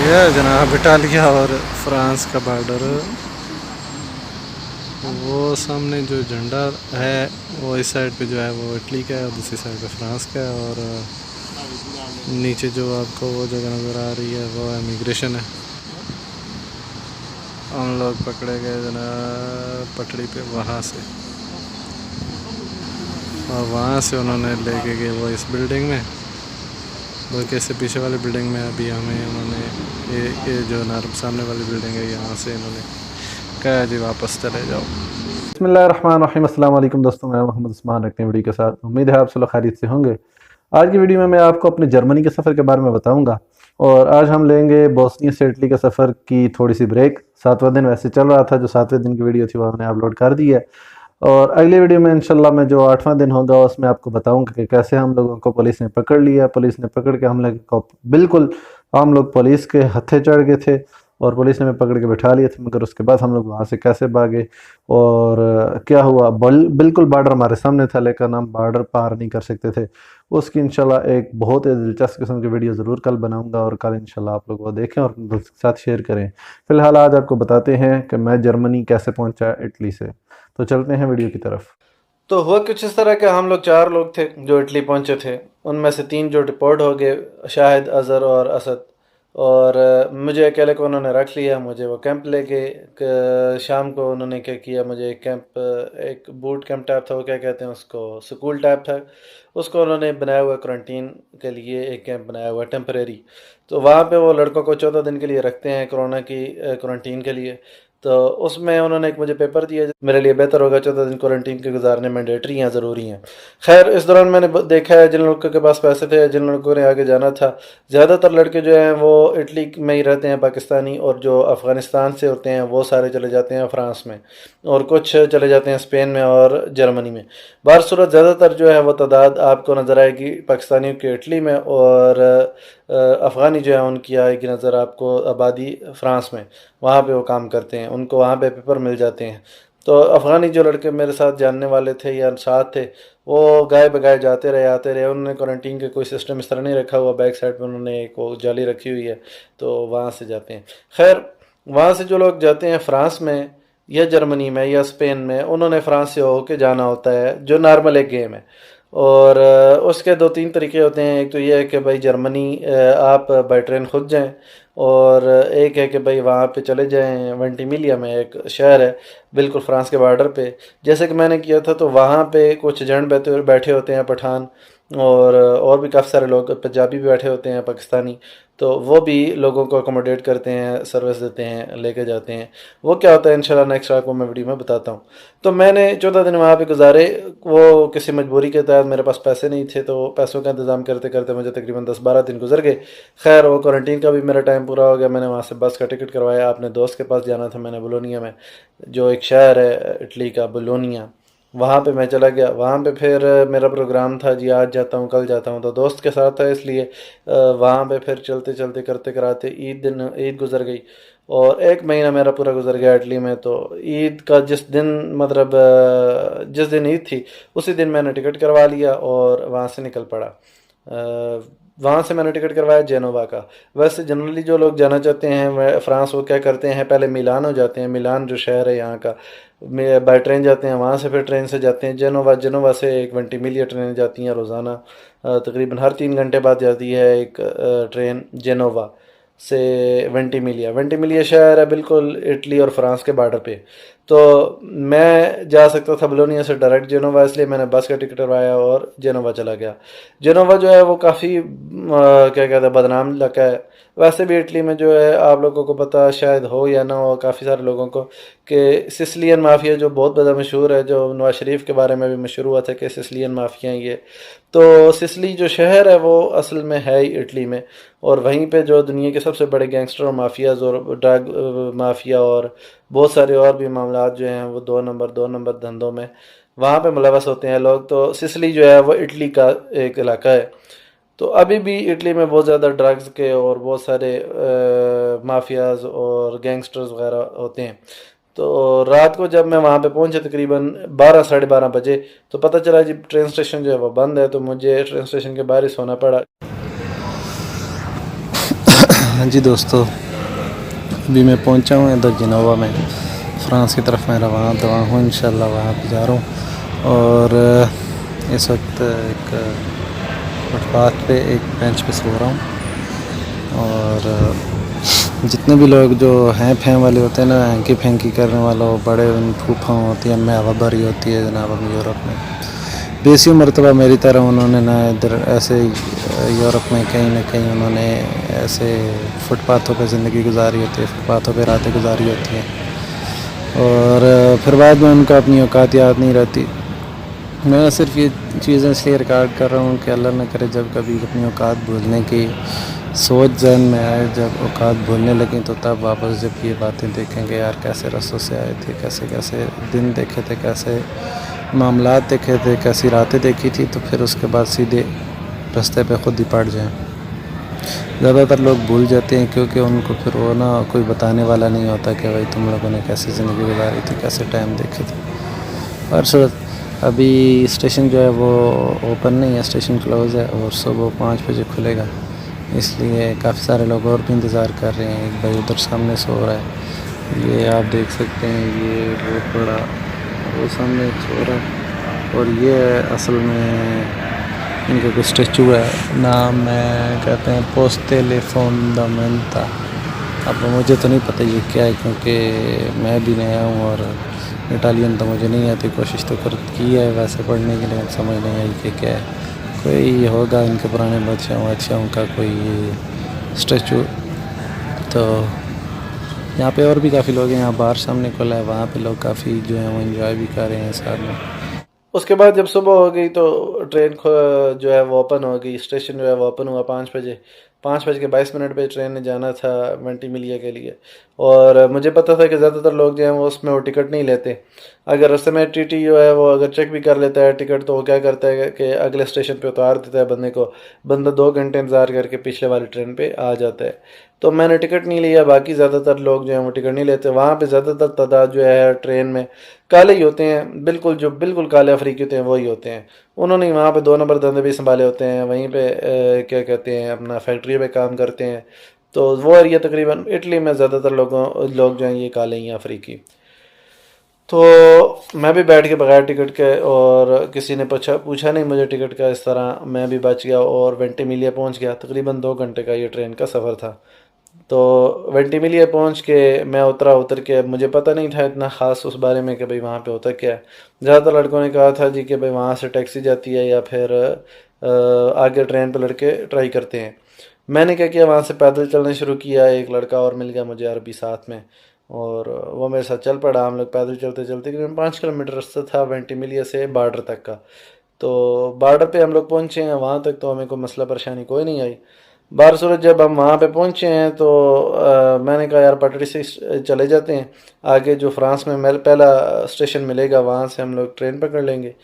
ये है जनाब इटालिया और फ्रांस का बॉर्डर। वो सामने जो झंडा है वो इस साइड पे जो है वो इटली का है और दूसरी साइड पे फ्रांस का है। और नीचे जो आपको वो जगह नज़र आ रही है वो इमिग्रेशन है। हम लोग पकड़े गए जनाब पटड़ी पे वहाँ से, और वहाँ से उन्होंने लेके गए वो इस बिल्डिंग में, बल्कि इससे पीछे वाली बिल्डिंग में अभी हमें उन्होंने ये जो सामने वाली बिल्डिंग है यहाँ से इन्होंने कहा जी वापस चले जाओ। बिस्मिल्लाहिर्रहमानिर्रहीम। अस्सलाम वालेकुम दोस्तों, मैं मोहम्मद उस्मान रखते हैं वीडियो के साथ। उम्मीद है आप सब लोग खैरियत से होंगे। आज की वीडियो में मैं आपको अपने जर्मनी के सफ़र के बारे में बताऊंगा। और आज हम लेंगे बोस्निया से इटली के सफ़र की थोड़ी सी ब्रेक। 7वां दिन वैसे चल रहा था, जो 7वें दिन की वीडियो थी वो हमने अपलोड कर दी है। और अगली वीडियो में इंशाल्लाह मैं जो 8वां दिन होगा उसमें आपको बताऊंगा कि कैसे हम लोगों को पुलिस ने पकड़ लिया। पुलिस ने पकड़ के हम लोग को बिल्कुल हम लोग पुलिस के हत्थे चढ़ गए थे और पुलिस ने हमें पकड़ के बैठा लिए थे, मगर उसके बाद हम लोग वहाँ से कैसे भागे और क्या हुआ। बिल्कुल बॉर्डर हमारे सामने था लेकिन हम बॉर्डर पार नहीं कर सकते थे। उसकी इंशाल्लाह एक बहुत ही दिलचस्प किस्म की वीडियो ज़रूर कल बनाऊंगा और कल इंशाल्लाह आप लोग वो देखें और अपने दोस्तों के साथ शेयर करें। फ़िलहाल आज आपको बताते हैं कि मैं जर्मनी कैसे पहुँचा इटली से। तो चलते हैं वीडियो की तरफ। तो हुआ कुछ इस तरह के, हम लोग 4 लोग थे जो इटली पहुंचे थे। उनमें से 3 जो डिपोर्ट हो गए, शाहिद, अज़हर और असद। और मुझे अकेले को उन्होंने रख लिया। मुझे वो कैंप ले गए। शाम को उन्होंने क्या किया, मुझे एक कैंप, एक बूट कैंप टाइप था, वो क्या कहते हैं उसको, स्कूल टाइप था, उसको उन्होंने बनाया हुआ क्वारंटीन के लिए एक कैंप बनाया हुआ टेम्परेरी। तो वहाँ पे वो लड़कों को 14 दिन के लिए रखते हैं कोरोना की क्वारंटीन के लिए। तो उसमें उन्होंने एक मुझे पेपर दिया, मेरे लिए बेहतर होगा 14 दिन क्वारंटीन के गुजारने मैंडेटरी हैं, ज़रूरी हैं। खैर इस दौरान मैंने देखा है जिन लोगों के पास पैसे थे, जिन लोगों ने आगे जाना था, ज़्यादातर लड़के जो हैं वो इटली में ही रहते हैं पाकिस्तानी, और जो अफ़गानिस्तान से होते हैं वो सारे चले जाते हैं फ़्रांस में, और कुछ चले जाते हैं स्पेन में और जर्मनी में। बारसूरत ज़्यादातर जो है वो तादाद आपको नज़र आएगी पाकिस्तानियों के इटली में, और अफ़गानी जो है उनकी आएगी नज़र आपको आबादी फ़्रांस में। वहाँ पे वो काम करते हैं, उनको वहाँ पे पेपर मिल जाते हैं। तो अफ़गानी जो लड़के मेरे साथ जानने वाले थे या साथ थे, वो गाए बगाए जाते रहे आते रहे। उन्होंने क्वारंटीन के कोई सिस्टम इस तरह नहीं रखा हुआ, बैक साइड पर उन्होंने एक वो जाली रखी हुई है, तो वहाँ से जाते हैं। खैर वहाँ से जो लोग जाते हैं फ़्रांस में या जर्मनी में या स्पेन में, उन्होंने फ़्रांस से होके जाना होता है, जो नॉर्मल एक गेम है। और उसके 2-3 तरीके होते हैं। एक तो ये है कि भाई जर्मनी आप बाई ट्रेन खुद जाएं, और एक है कि भाई वहाँ पे चले जाएं। वेंटिमिलिया में एक शहर है बिल्कुल फ्रांस के बॉर्डर पे, जैसे कि मैंने किया था। तो वहाँ पे कुछ एजेंट बैठे होते हैं पठान, और भी काफ़ी सारे लोग पंजाबी भी बैठे होते हैं, पाकिस्तानी। तो वो भी लोगों को अकोमोडेट करते हैं, सर्विस देते हैं, लेके जाते हैं। वो क्या होता है इंशाल्लाह नेक्स्ट आपको मैं वीडियो में बताता हूँ। तो मैंने 14 दिन वहाँ पे गुजारे। वो किसी मजबूरी के तहत, मेरे पास पैसे नहीं थे, तो पैसों का इंतज़ाम करते करते मुझे तकरीबन 10-12 दिन गुजर गए। खैर वो क्वारंटीन का भी मेरा टाइम पूरा हो गया। मैंने वहाँ से बस का टिकट करवाया, अपने दोस्त के पास जाना था मैंने, बोलोनिया में, जो एक शहर है इटली का, बोलोनिया। वहाँ पे मैं चला गया। वहाँ पे फिर मेरा प्रोग्राम था जी, आज जाता हूँ कल जाता हूँ, तो दोस्त के साथ था इसलिए वहाँ पे फिर चलते चलते करते कराते ईद गुजर गई, और 1 महीना मेरा पूरा गुजर गया इटली में। तो ईद का जिस दिन, मतलब जिस दिन ईद थी उसी दिन मैंने टिकट करवा लिया और वहाँ से निकल पड़ा। वहाँ से मैंने टिकट करवाया जेनोवा का। वैसे जनरली जो लोग जाना चाहते हैं वह फ़्रांस, वो क्या करते हैं, पहले मिलान हो जाते हैं। मिलान जो शहर है यहाँ का, बाई ट्रेन जाते हैं, वहाँ से फिर ट्रेन से जाते हैं जेनोवा। जेनोवा से एक वेंटिमिलिया ट्रेन जाती हैं रोज़ाना, तकरीबन हर 3 घंटे बाद जाती है एक ट्रेन जेनोवा से वेंटिमिलिया। वेंटिमिलिया शहर है बिल्कुल इटली और फ़्रांस के बॉर्डर पे। तो मैं जा सकता था बोलोनिया से डायरेक्ट जेनोवा, इसलिए मैंने बस का टिकट करवाया और जेनोवा चला गया। जेनोवा जो है वो काफ़ी क्या कहते हैं, बदनाम इलाका है। वैसे भी इटली में जो है, आप लोगों को पता शायद हो या ना हो, काफ़ी सारे लोगों को, कि सिसिलियन माफिया जो बहुत ज़्यादा मशहूर है, जो नवाज शरीफ के बारे में भी मशहूर हुआ था कि सिसिलियन माफिया हैं ये। तो सिसिली जो शहर है वो असल में है ही इटली में, और वहीं पे जो दुनिया के सबसे बड़े गैंगस्टर और माफियाज और ड्रग माफिया और बहुत सारे और भी मामलात जो हैं वो 2 नंबर धंधों में वहाँ पे मुलवस होते हैं लोग। तो सिसिली जो है वो इटली का एक इलाका है। तो अभी भी इटली में बहुत ज़्यादा ड्रग्स के और बहुत सारे माफियाज और गैंगस्टर्स वगैरह होते हैं। तो रात को जब मैं वहाँ पे पहुँचा तकरीबन 12-12:30 बजे, तो पता चला जी ट्रेन स्टेशन जो है वो बंद है। तो मुझे ट्रेन स्टेशन के बाहर ही सोना पड़ा। हाँ जी दोस्तों, अभी मैं पहुंचा हूँ इधर जिनोवा में, फ़्रांस की तरफ मैं रवाना हूँ। इंशाल्लाह वहाँ पे जा रहा हूँ। और इस वक्त एक फुटपाथ पे एक बेंच पे सो रहा हूँ। और जितने भी लोग जो हैं फें वाले होते हैं ना, हैंकी फेंकी करने वाला, वो बड़े फूफा होती हैं, उनमें हवा भरी होती है जनाब। हम यूरोप में बेसी मरतबा मेरी तरह उन्होंने ना इधर ऐसे यूरोप में कहीं ना कहीं उन्होंने ऐसे फुटपाथों पर ज़िंदगी गुजारी होती है, फुटपाथों पर रातें गुजारी होती हैं। और फिर बाद में उनको अपनी औकात याद नहीं रहती। मैं सिर्फ ये चीज़ें इसलिए रिकॉर्ड कर रहा हूँ कि अल्लाह न करे जब कभी अपनी औकात भूलने की सोच जहन में आए, जब औकात भूलने लगी, तो तब वापस जब ये बातें देखेंगे, यार कैसे रसों से आए थे, कैसे कैसे दिन देखे थे, कैसे मामलात देखे थे, कैसी रातें देखी थी, तो फिर उसके बाद सीधे रास्ते पे खुद ही पड़ जाएं। ज़्यादातर लोग भूल जाते हैं क्योंकि उनको फिर वो ना कोई बताने वाला नहीं होता कि भाई तुम लोगों ने कैसे ज़िंदगी गुजारी थी, कैसे टाइम देखे थे। और सूरत अभी स्टेशन जो है वो ओपन नहीं है, स्टेशन क्लोज़ है और सुबह 5 बजे खुलेगा, इसलिए काफ़ी सारे लोग और भी इंतज़ार कर रहे हैं। एक भाई उधर सामने सो रहा है, ये आप देख सकते हैं, ये बहुत बड़ा वो सामने एक सो रहा है। और ये असल में इनका कोई स्टेचू है, नाम है कहते हैं पोस्ते ले फोंडामेंटा। अब मुझे तो नहीं पता ये क्या है, क्योंकि मैं भी नया हूँ और इटालियन तो मुझे नहीं आती। कोशिश तो की है वैसे पढ़ने की, लेकिन समझ नहीं आई कि क्या है। कोई होगा इनके पुराने बादशाहों का कोई स्टैचू। तो यहाँ पे और भी काफ़ी लोग हैं। यहाँ बाहर सामने खुला है, वहाँ पे लोग काफ़ी जो है वो एंजॉय भी कर रहे हैं साथ में। उसके बाद जब सुबह हो गई तो ट्रेन जो है वो ओपन हो गई, स्टेशन जो है वो ओपन हुआ 5 बजे। 5:22 पे ट्रेन ने जाना था वेंटिमिलिया के लिए। और मुझे पता था कि ज़्यादातर लोग जो हैं वो उसमें वो टिकट नहीं लेते। अगर रास्ते में टीटी जो है वो अगर चेक भी कर लेता है टिकट, तो वो क्या करता है कि अगले स्टेशन पे उतार देता है बंदे को। बंदा 2 घंटे इंतज़ार करके पिछले वाली ट्रेन पे आ जाता है। तो मैंने टिकट नहीं लिया, बाकी ज़्यादातर लोग जो हैं वो टिकट नहीं लेते। वहाँ पे ज़्यादातर तादाद जो है ट्रेन में काले ही होते हैं, बिल्कुल जो बिल्कुल काले अफ्रीकी होते हैं वही होते हैं। उन्होंने वहाँ पे 2 नंबर धंधे भी संभाले होते हैं, वहीं पे क्या कहते हैं अपना फैक्ट्री पे काम करते हैं। तो वो एरिया तकरीबन इटली में ज़्यादातर लोग जो हैं ये काले ही हैं अफ्रीकी। तो मैं भी बैठ के बगैर टिकट के, और किसी ने पूछा नहीं मुझे टिकट का, इस तरह मैं भी बच गया और वेंटिमिलिया पहुंच गया। तकरीबन 2 घंटे का ये ट्रेन का सफ़र था। तो वेंटिमिलिया पहुंच के मैं उतर के मुझे पता नहीं था इतना ख़ास उस बारे में कि भाई वहाँ पे होता क्या है। ज़्यादातर लड़कों ने कहा था जी कि भाई वहाँ से टैक्सी जाती है या फिर आगे ट्रेन पे लड़के ट्राई करते हैं। मैंने क्या किया, वहाँ से पैदल चलना शुरू किया। एक लड़का और मिल गया मुझे अरबी साथ में, और वो मेरे साथ चल पड़ा। हम लोग पैदल चलते चलते तकरीबन 5 किलोमीटर रास्ता था वेंटिमिलिया से बॉर्डर तक का। तो बॉर्डर पे हम लोग पहुँचे हैं, वहाँ तक तो हमें कोई मसला परेशानी कोई नहीं आई। बार सूरत जब हम वहाँ पे पहुँचे हैं तो मैंने कहा यार पटरी से चले जाते हैं, आगे जो फ्रांस में पहला स्टेशन मिलेगा वहाँ से हम लोग ट्रेन पकड़ लेंगे।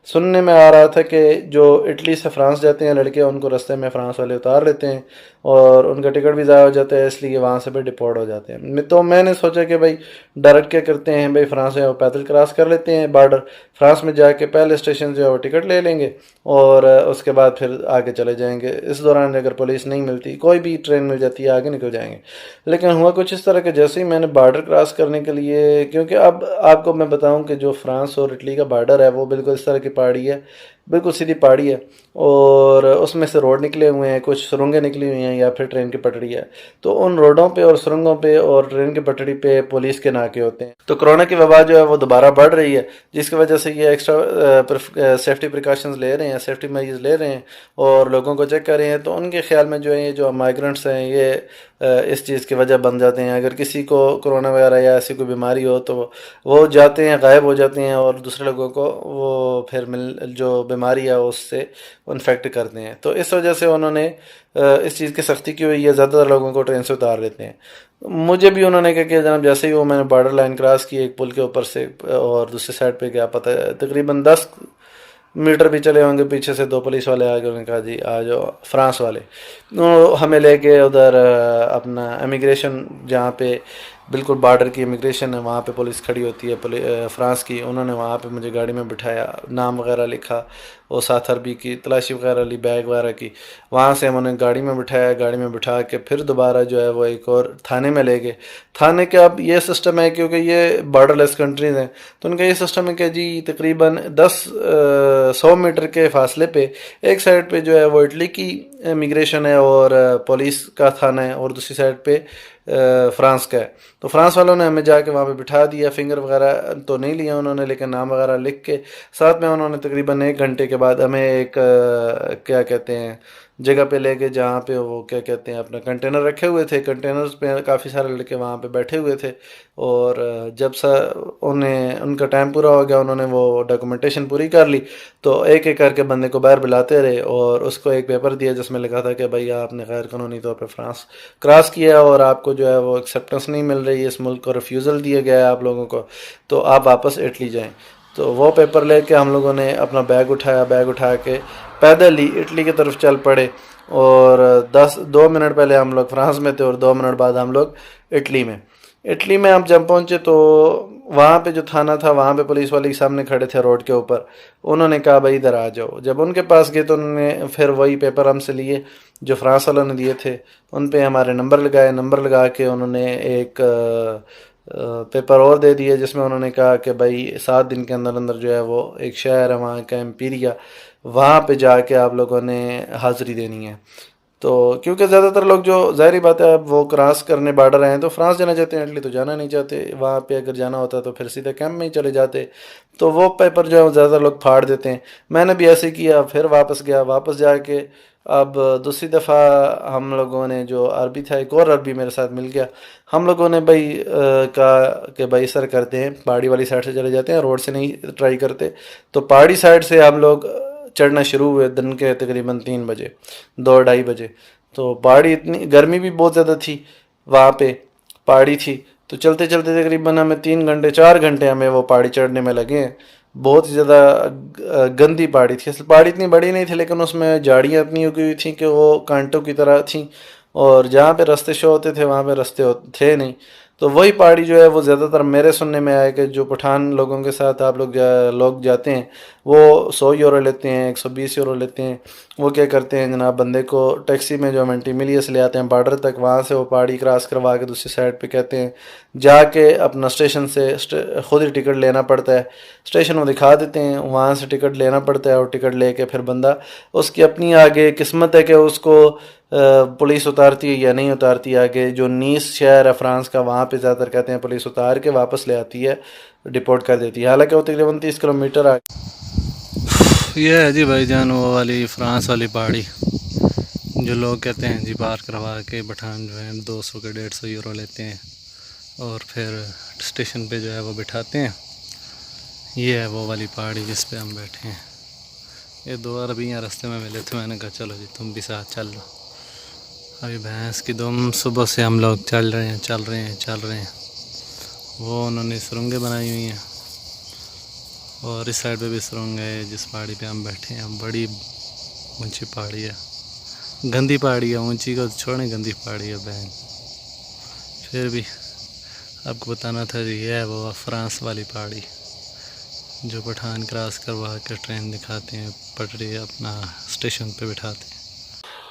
सुनने में आ रहा था कि जो इटली से फ्रांस जाते हैं लड़के, उनको रास्ते में फ्रांस वाले उतार लेते हैं और उनका टिकट भी ज़ाया हो जाता है, इसलिए वहाँ से भी डिपोर्ट हो जाते हैं। तो मैंने सोचा कि भाई डायरेक्ट क्या करते हैं, भाई फ्रांस से वो पैदल क्रॉस कर लेते हैं बॉर्डर, फ्रांस में जाके पहले स्टेशन से वो टिकट ले लेंगे और उसके बाद फिर आगे चले जाएंगे। इस दौरान अगर पुलिस नहीं मिलती, कोई भी ट्रेन मिल जाती है, आगे निकल जाएंगे। लेकिन हुआ कुछ इस तरह के, जैसे ही मैंने बॉर्डर क्रॉस करने के लिए, क्योंकि अब आपको मैं बताऊं कि जो फ्रांस और इटली का बॉर्डर है वो बिल्कुल इस तरह की पहाड़ी है, बिल्कुल सीधी पहाड़ी है, और उसमें से रोड निकले हुए हैं, कुछ सुरंगें निकली हुई हैं या फिर ट्रेन की पटड़ी है। तो उन रोडों पे और सुरंगों पे और ट्रेन की पटड़ी पे पुलिस के नाके होते हैं। तो कोरोना की वबा जो है वो दोबारा बढ़ रही है, जिसकी वजह से ये एक्स्ट्रा सेफ्टी प्रिकॉशंस ले रहे हैं, सेफ्टी मेजर्स ले रहे हैं और लोगों को चेक कर रहे हैं। तो उनके ख्याल में जो है ये जो माइग्रेंट्स हैं ये इस चीज़ की वजह बन जाते हैं। अगर किसी को कोरोना वगैरह या ऐसी कोई बीमारी हो तो वो जाते हैं, गायब हो जाते हैं और दूसरे लोगों को वो फिर जो बीमारी है उससे इन्फेक्ट करते हैं। तो इस वजह से उन्होंने इस चीज़ की सख्ती की हुई है, ज़्यादातर लोगों को ट्रेन से उतार लेते हैं। मुझे भी उन्होंने क्या किया जनाब, जैसे ही वो मैंने बॉर्डर लाइन क्रॉस की एक पुल के ऊपर से और दूसरी साइड पे क्या पता है तकरीबन 10 मीटर भी चले होंगे, पीछे से 2 पुलिस वाले आ गए। उन्होंने कहा जी आ जाओ, फ्रांस वाले। तो हमें लेके उधर अपना इमिग्रेशन, जहाँ पे बिल्कुल बॉर्डर की इमिग्रेशन है, वहाँ पे पुलिस खड़ी होती है फ्रांस की। उन्होंने वहाँ पे मुझे गाड़ी में बिठाया, नाम वगैरह लिखा और 7 अरबी की तलाशी वगैरह ली, बैग वगैरह की। वहाँ से हम उन्हें गाड़ी में बिठाया, गाड़ी में बिठा के फिर दोबारा जो है वो एक और थाने में ले गए। थाने का अब ये सिस्टम है, क्योंकि ये बॉर्डरलेस कंट्रीज़ हैं, तो उनका ये सिस्टम है कि जी तकरीबन 100 मीटर के फासले पे एक साइड पे जो है वो इटली की इमिग्रेशन है और पुलिस का थाना है, और दूसरी साइड पे फ्रांस का है। तो फ्रांस वालों ने हमें जाके वहाँ पे बिठा दिया। फिंगर वगैरह तो नहीं लिया उन्होंने, लेकिन नाम वगैरह लिख के साथ में उन्होंने तकरीबन 1 घंटे के बाद हमें एक क्या कहते हैं जगह पे ले गए, जहाँ पे वो क्या कहते हैं अपना कंटेनर रखे हुए थे। कंटेनर्स पे काफ़ी सारे लड़के वहाँ पे बैठे हुए थे, और जब उन्हें उनका टाइम पूरा हो गया, उन्होंने वो डॉक्यूमेंटेशन पूरी कर ली, तो एक एक करके बंदे को बाहर बुलाते रहे और उसको एक पेपर दिया जिसमें लिखा था कि भाई आपने गैर कानूनी तौर पे फ्रांस क्रॉस किया और आपको जो है वो एक्सेप्टेंस नहीं मिल रही है, इस मुल्क को रिफ्यूज़ल दिया गया है आप लोगों को, तो आप वापस इटली जाएँ। तो वो पेपर लेके हम लोगों ने अपना बैग उठाया, बैग उठा के पैदल ही इटली की तरफ चल पड़े। और 2 मिनट पहले हम लोग फ्रांस में थे और 2 मिनट बाद हम लोग इटली में हम जब पहुंचे तो वहाँ पे जो थाना था, वहाँ पे पुलिस वाले के सामने खड़े थे रोड के ऊपर। उन्होंने कहा भाई इधर आ जाओ। जब उनके पास गए तो उन्होंने फिर वही पेपर हमसे लिए जो फ्रांस वालों ने दिए थे, उन पे हमारे नंबर लगाए। नंबर लगा के उन्होंने एक पेपर और दे दिए जिसमें उन्होंने कहा कि भाई 7 दिन के अंदर अंदर जो है वो एक शहर है वहाँ का एम्पीरिया, वहाँ पे जाके आप लोगों ने हाज़िरी देनी है। तो क्योंकि ज़्यादातर लोग जो ज़ाहिर बात है अब वो क्रॉस करने बॉर्डर आए हैं तो फ्रांस जाना चाहते हैं, इटली तो जाना नहीं चाहते। वहाँ पे अगर जाना होता तो फिर सीधे कैंप में ही चले जाते। तो वो पेपर जो है ज़्यादातर लोग फाड़ देते हैं। मैंने भी ऐसे किया, फिर वापस गया। वापस जाके अब दूसरी दफ़ा हम लोगों ने जो अरबी था, एक और अरबी मेरे साथ मिल गया। हम लोगों ने भाई कहा कि भाई सर करते हैं पहाड़ी वाली साइड से चले जाते हैं, रोड से नहीं ट्राई करते। तो पहाड़ी साइड से हम लोग चढ़ना शुरू हुए दिन के तकरीबन 3 बजे, 2-2:30 बजे। तो पहाड़ी इतनी गर्मी भी बहुत ज़्यादा थी, वहाँ पे पहाड़ी थी, तो चलते चलते तकरीबन हमें 3 घंटे 4 घंटे हमें वो पहाड़ी चढ़ने में लगे हैं। बहुत ही ज़्यादा गंदी पहाड़ी थी। असल पहाड़ी इतनी बड़ी नहीं थी, लेकिन उसमें झाड़ियाँ इतनी उगी हुई थी कि वो कांटों की तरह थी, और जहाँ पे रास्ते शो होते थे वहाँ पे रास्ते थे नहीं। तो वही पहाड़ी जो है वो ज़्यादातर मेरे सुनने में आया कि जो पठान लोगों के साथ आप लोग जाते हैं वो 100 यूरो लेते हैं, 120 यूरो लेते हैं। वो क्या करते हैं जनाब, बंदे को टैक्सी में जो वेंटिमिलियस ले आते हैं बॉर्डर तक, वहाँ से वो पहाड़ी क्रॉस करवा के दूसरी साइड पे कहते हैं जाके अपना स्टेशन से ख़ुद ही टिकट लेना पड़ता है। स्टेशन वो दिखा देते हैं, वहाँ से टिकट लेना पड़ता है, और टिकट लेके फिर बंदा उसकी अपनी आगे किस्मत है कि उसको पुलिस उतारती है या नहीं उतारती। आगे जो नीस शहर है फ्रांस का, वहाँ पे ज़्यादातर कहते हैं पुलिस उतार के वापस ले आती है, डिपोर्ट कर देती है। हालांकि वो तकरीबन 30 किलोमीटर आगे। ये है जी भाईजान वो वाली फ्रांस वाली पहाड़ी जो लोग कहते हैं जी पार करवा के पठान जो है 200 के 150 यूरो लेते हैं और फिर स्टेशन पे जो है वो बिठाते हैं। ये है वो वाली पहाड़ी जिस पे हम बैठे हैं। ये 2 अरबियाँ रास्ते में मिले थे, मैंने कहा चलो जी तुम भी साथ चल लो। अभी भैंस की दुम सुबह से हम लोग चल रहे हैं। वो उन्होंने सुरंगें बनाई हुई हैं और इस साइड पे भी सुरंग है जिस पहाड़ी पे हम बैठे हैं। बड़ी ऊंची पहाड़ी है, गंदी पहाड़ी है, ऊंची को छोड़ें गंदी पहाड़ी है बहन। फिर भी आपको बताना था जी, ये है वो फ्रांस वाली पहाड़ी जो पठान क्रॉस करवा के ट्रेन दिखाते हैं, पटरी अपना स्टेशन पे बिठाते हैं।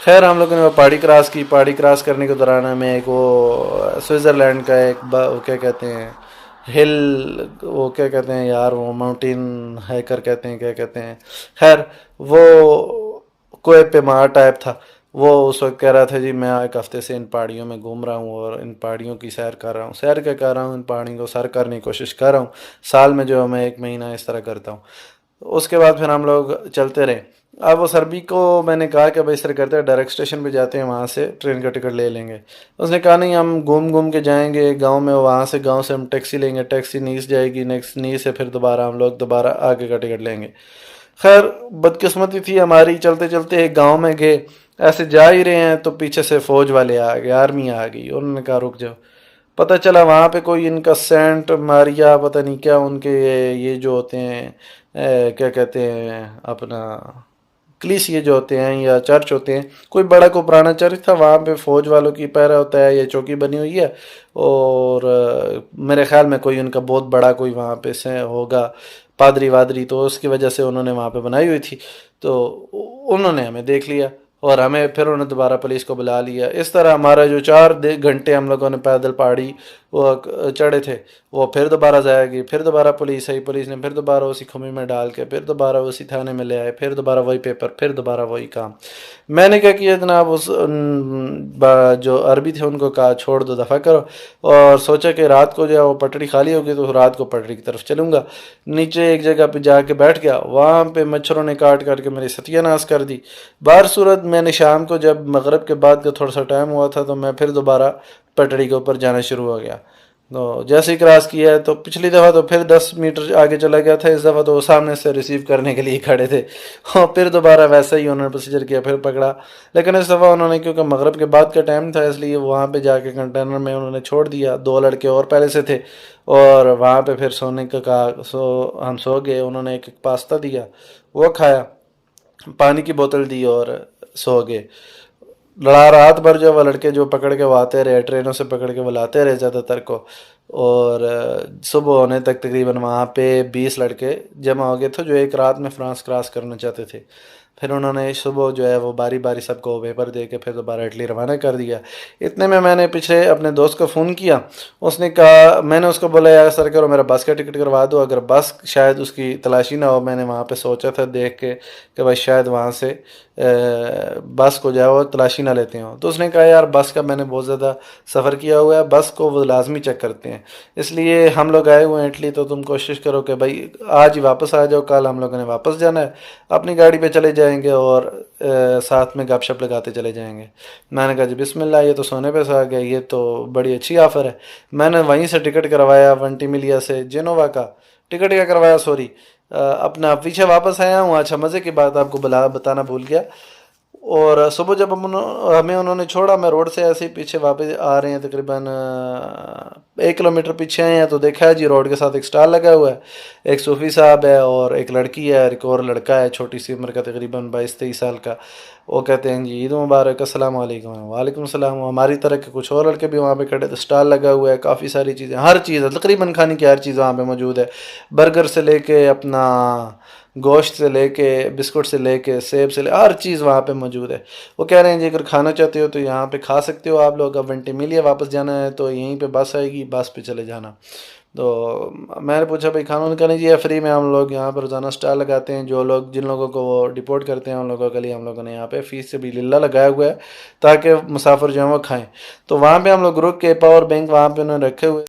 खैर हम लोगों ने वो पहाड़ी क्रॉस की। पहाड़ी क्रॉस करने के दौरान हमें एक वो स्विट्ज़रलैंड का एक वो क्या कहते हैं हिल, वो क्या कहते हैं यार, वो माउंटेन हाइकर कहते हैं, क्या कहते हैं, खैर वो कोई पेमार टाइप था। वो उस वक्त कह रहा था जी मैं 1 हफ्ते से इन पहाड़ियों में घूम रहा हूँ और इन पहाड़ियों की सैर कर रहा हूँ। सैर क्या कर रहा हूँ, इन पहाड़ियों को सर करने की कोशिश कर रहा हूँ। साल में जो मैं 1 महीना इस तरह करता हूँ। उसके बाद फिर हम लोग चलते रहे। अब उस अरबी को मैंने कहा कि भाई इस तरह करते हैं डायरेक्ट स्टेशन पे जाते हैं, वहाँ से ट्रेन का टिकट ले लेंगे। उसने कहा नहीं, हम घूम घूम के जाएंगे गांव में, वहाँ से गांव से हम टैक्सी लेंगे, टैक्सी नीस जाएगी, नेक्स्ट नीस से फिर दोबारा हम लोग दोबारा आगे का टिकट लेंगे। खैर बदकिस्मती थी हमारी, चलते चलते एक गाँव में गए। ऐसे जा ही रहे हैं तो पीछे से फ़ौज वाले आ गए, आर्मी आ गई। उन्होंने कहा रुक जाओ। पता चला वहाँ पे कोई इनका सेंट मारिया पता नहीं क्या, उनके ये जो होते हैं क्या कहते हैं अपना कलीसिया जो होते हैं या चर्च होते हैं, कोई बड़ा को पुराना चर्च था, वहाँ पे फ़ौज वालों की पहरा होता है, ये चौकी बनी हुई है। और मेरे ख्याल में कोई उनका बहुत बड़ा कोई वहाँ पे से होगा पादरी वादरी, तो उसकी वजह से उन्होंने वहाँ पे बनाई हुई थी। तो उन्होंने हमें देख लिया और हमें फिर उन्होंने दोबारा पुलिस को बुला लिया। इस तरह हमारा जो 4 घंटे हम लोगों ने पैदल पहाड़ी वो चढ़े थे, वो फिर दोबारा जाएगी, फिर दोबारा पुलिस आई, पुलिस ने फिर दोबारा उसी खुमी में डाल के फिर दोबारा उसी थाने में ले आए, फिर दोबारा वही पेपर, फिर दोबारा वही काम। मैंने क्या किया जनाब, उस जो अरबी थे उनको कहा छोड़ दो, दफ़ा करो, और सोचा कि रात को जो है वो पटड़ी खाली होगी तो रात को पटड़ी की तरफ चलूँगा। नीचे एक जगह पे जाके बैठ गया, वहाँ पे मच्छरों ने काट काट के मेरी सत्यानाश कर दी। बाहर सूरत मैंने शाम को जब मगरिब के बाद का थोड़ा सा टाइम हुआ था तो मैं फिर दोबारा पटड़ी के ऊपर जाना शुरू हो गया। तो जैसे ही क्रॉस किया है तो पिछली दफ़ा तो फिर 10 मीटर आगे चला गया था, इस दफ़ा तो वो सामने से रिसीव करने के लिए खड़े थे और फिर दोबारा वैसा ही उन्होंने प्रोसीजर किया, फिर पकड़ा। लेकिन इस दफ़ा उन्होंने, क्योंकि मगरिब के बाद का टाइम था, इसलिए वहाँ पे जाके कंटेनर में उन्होंने छोड़ दिया। 2 लड़के और पहले से थे और वहाँ पे फिर सोने का कहा, हम सो गए। उन्होंने एक पास्ता दिया, वो खाया, पानी की बोतल दी और सो गए। रात भर जो वो लड़के जो पकड़ के वो आते रहे, ट्रेनों से पकड़ के वो लाते रहे ज़्यादातर को, और सुबह होने तक तकरीबन वहाँ पे 20 लड़के जमा हो गए थे जो एक रात में फ्रांस क्रॉस करना चाहते थे। फिर उन्होंने सुबह जो है वो बारी बारी सबको पेपर दे के फिर दोबारा इटली रवाना कर दिया। इतने में मैंने पीछे अपने दोस्त को फ़ोन किया, उसने कहा, मैंने उसको बोला यार सर करो मेरा बस का टिकट करवा दो, अगर बस शायद उसकी तलाशी ना हो। मैंने वहाँ पे सोचा था देख के कि भाई शायद वहाँ से बस को जाओ तलाशी ना लेते हो। तो उसने कहा यार बस का मैंने बहुत ज़्यादा सफ़र किया हुआ है, बस को वो लाजमी चेक करते हैं, इसलिए हम लोग आए हुए हैं इटली, तो तुम कोशिश करो कि भाई आज ही वापस आ जाओ, कल हम लोगों ने वापस जाना है, अपनी गाड़ी पे चले जाएंगे और साथ में गपशप लगाते चले जाएंगे। मैंने कहा जी बिस्मिल्लाह, ये तो सोने पे आ गया, ये तो बड़ी अच्छी ऑफ़र है। मैंने वहीं से टिकट करवाया, वेंटिमिलिया से जेनोवा का टिकट क्या करवाया, सॉरी, अपना पीछे वापस आया हूँ। अच्छा, मज़े की बात आपको बताना भूल गया। और सुबह जब हमें उन्होंने छोड़ा, मैं रोड से ऐसे ही पीछे वापस आ रहे हैं, तकरीबन 1 किलोमीटर पीछे आए हैं तो देखा है जी रोड के साथ एक स्टॉल लगा हुआ है, एक सूफ़ी साहब है और एक लड़की है, एक और लड़का है छोटी सी उम्र का, तकरीबन 22-23 साल का। वो कहते हैं जी ईद मुबारक, अस्सलाम वालेकुम। वालेकुम सलाम। हमारी तरह के कुछ और लड़के भी वहाँ पे खड़े थे, स्टॉल लगा हुआ है, काफ़ी सारी चीज़ें, हर चीज़ है, तकरीबन खाने की हर चीज़ वहाँ पे मौजूद है, बर्गर से लेके अपना गोश्त से लेके बिस्कुट से लेके सेब से हर चीज़ वहाँ पे मौजूद है। वो कह रहे हैं जी अगर खाना चाहते हो तो यहाँ पे खा सकते हो आप लोग, अब वेंटिमिलिया वापस जाना है तो यहीं पे बस आएगी, बस पे चले जाना। तो मैंने पूछा भाई खाना उनका नहीं जी फ्री में, हम लोग यहाँ पर रोज़ाना स्टॉल लगाते हैं, जो लोग जिन लोगों को वो डिपोर्ट करते हैं उन लोगों के लिए हम लोगों ने यहाँ पे फ़ीस से भी लिल्ला लगाया हुआ है ताकि मुसाफिर जो हैं वो खाएँ। तो वहाँ पे हम लोग रुक के पावर बैंक वहाँ पे उन्होंने रखे हुए।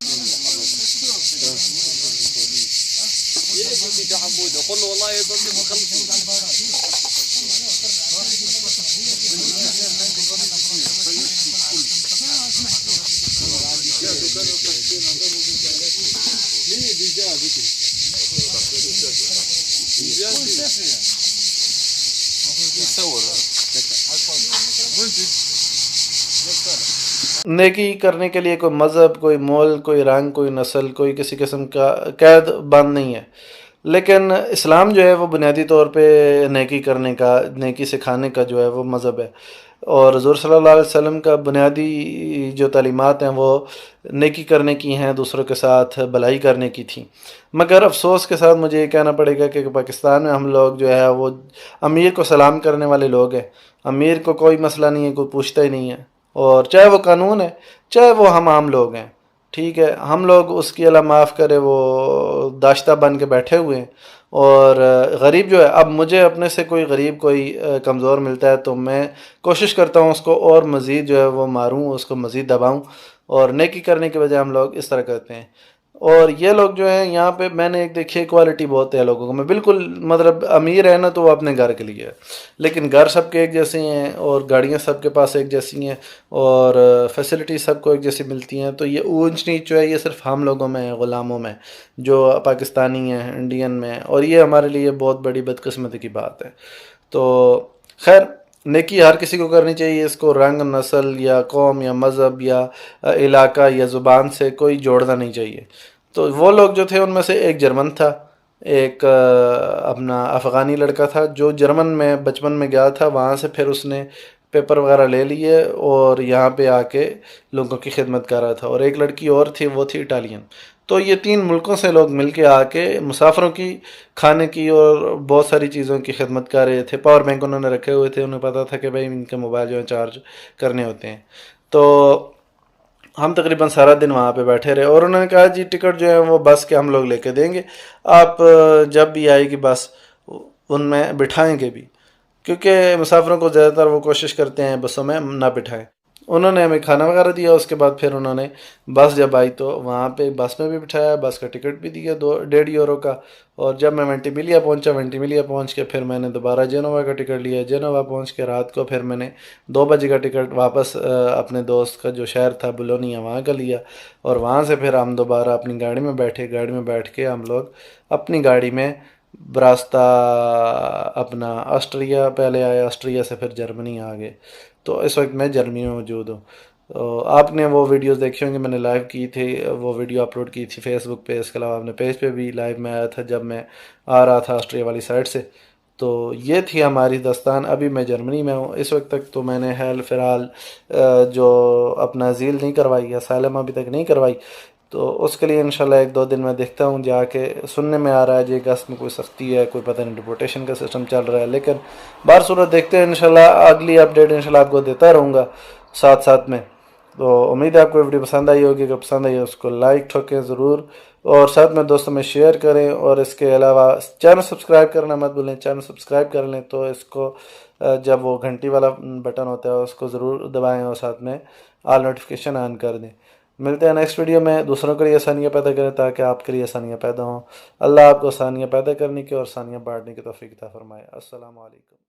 नेकी करने के लिए कोई मज़हब, कोई मोल, कोई रंग, कोई नस्ल, कोई किसी किस्म का कैद बंद नहीं है, लेकिन इस्लाम जो है वो बुनियादी तौर पे नेकी करने का, नेकी सिखाने का जो है वो मज़हब है। और हुज़ूर सल्लल्लाहु अलैहि वसल्लम का बुनियादी जो तालीमात हैं वो नेकी करने की हैं, दूसरों के साथ भलाई करने की थी। मगर अफ़सोस के साथ मुझे ये कहना पड़ेगा कि पाकिस्तान में हम लोग जो है वो अमीर को सलाम करने वाले लोग हैं। अमीर को कोई मसला नहीं है, कोई पूछता ही नहीं है, और चाहे वो कानून है चाहे वो हम आम लोग हैं, ठीक है, हम लोग उसकी अल्लाह माफ़ करे वो दाश्ता बन के बैठे हुए हैं। और गरीब जो है, अब मुझे अपने से कोई गरीब कोई कमज़ोर मिलता है तो मैं कोशिश करता हूँ उसको और मज़ीद जो है वो मारूँ, उसको मज़ीद दबाऊँ, और नेकी करने के बजाय हम लोग इस तरह करते हैं। और ये लोग जो हैं यहाँ पे मैंने एक देखी क्वालिटी बहुत है लोगों को, मैं बिल्कुल मतलब अमीर है ना तो वो अपने घर के लिए है, लेकिन घर सबके एक जैसे हैं और गाड़ियाँ सबके पास एक जैसी हैं और फैसिलिटी सबको एक जैसी मिलती हैं। तो ये ऊंच नीच जो है ये सिर्फ हम लोगों में है, ग़ुलामों में, जो पाकिस्तानी हैं, इंडियन में, और ये हमारे लिए बहुत बड़ी बदकिस्मती की बात है। तो खैर नेकी हर किसी को करनी चाहिए, इसको रंग, नस्ल या कौम या मज़हब या इलाका या ज़ुबान से कोई जोड़ना नहीं चाहिए। तो वो लोग जो थे उनमें से एक जर्मन था, एक अपना अफ़गानी लड़का था जो जर्मन में बचपन में गया था, वहाँ से फिर उसने पेपर वगैरह ले लिए और यहाँ पे आके लोगों की खिदमत कर रहा था। और एक लड़की और थी, वो थी इटालियन। तो ये 3 मुल्कों से लोग मिल के आके मुसाफिरों की खाने की और बहुत सारी चीज़ों की खिदमत कर रहे थे। पावर बैंक उन्होंने रखे हुए थे, उन्हें पता था कि भाई इनके मोबाइल जो है चार्ज करने होते हैं। तो हम तकरीबन सारा दिन वहाँ पे बैठे रहे और उन्होंने कहा जी टिकट जो है वो बस के हम लोग लेके देंगे, आप जब भी आएगी बस उनमें बिठाएंगे भी, क्योंकि मुसाफिरों को ज़्यादातर वो कोशिश करते हैं बसों में ना बिठाएं। उन्होंने हमें खाना वगैरह दिया। उसके बाद फिर उन्होंने बस जब आई तो वहाँ पे बस में भी बिठाया, बस का टिकट भी दिया 2.5 यूरो का। और जब मैं वेंटिमिलिया पहुँचा, वेंटिमिलिया पहुँच के फिर मैंने दोबारा जेनोवा का टिकट लिया। जेनोवा पहुँच के रात को फिर मैंने 2 बजे का टिकट वापस अपने दोस्त का जो शहर था बोलोनिया वहाँ का लिया। और वहाँ से फिर हम दोबारा अपनी गाड़ी में बैठे। गाड़ी में बैठ के हम लोग अपनी गाड़ी में रास्ता अपना ऑस्ट्रिया पहले आए, ऑस्ट्रिया से फिर जर्मनी आ गए। तो इस वक्त मैं जर्मनी में मौजूद हूँ। तो आपने वो वीडियोस देखी होंगी, मैंने लाइव की थी, वो वीडियो अपलोड की थी फेसबुक पे। इसके अलावा अपने पेज पे भी लाइव में आया था जब मैं आ रहा था ऑस्ट्रिया वाली साइड से। तो ये थी हमारी दास्तान। अभी मैं जर्मनी में हूँ इस वक्त तक। तो मैंने हाल फ़िलहाल जो अपना झील नहीं करवाई, असाइलम अभी तक नहीं करवाई, तो उसके लिए इंशाल्लाह 1-2 दिन में देखता हूँ जाके। सुनने में आ रहा है जी अगस्त में कोई सख्ती है, कोई पता नहीं डिपोर्टेशन का सिस्टम चल रहा है, लेकिन बाहर सूरत देखते हैं। इंशाल्लाह अगली अपडेट इंशाल्लाह आपको देता रहूँगा साथ साथ में। तो उम्मीद है आपको वीडियो पसंद आई होगी। अगर पसंद आई है उसको लाइक ठोकें ज़रूर और साथ में दोस्तों में शेयर करें। और इसके अलावा चैनल सब्सक्राइब करना मत भूलें। चैनल सब्सक्राइब कर लें तो इसको जब वो घंटी वाला बटन होता है उसको ज़रूर दबाएं और साथ में ऑल नोटिफिकेशन ऑन कर दें। मिलते हैं नेक्स्ट वीडियो में। दूसरों के लिए आसानियाँ पैदा करें ताकि आपके लिए आसानियाँ पैदा हों। अल्लाह आपको आसानियाँ पैदा करने की और आसानियाँ बांटने की तौफीक अता फरमाए। अस्सलामु अलैकुम।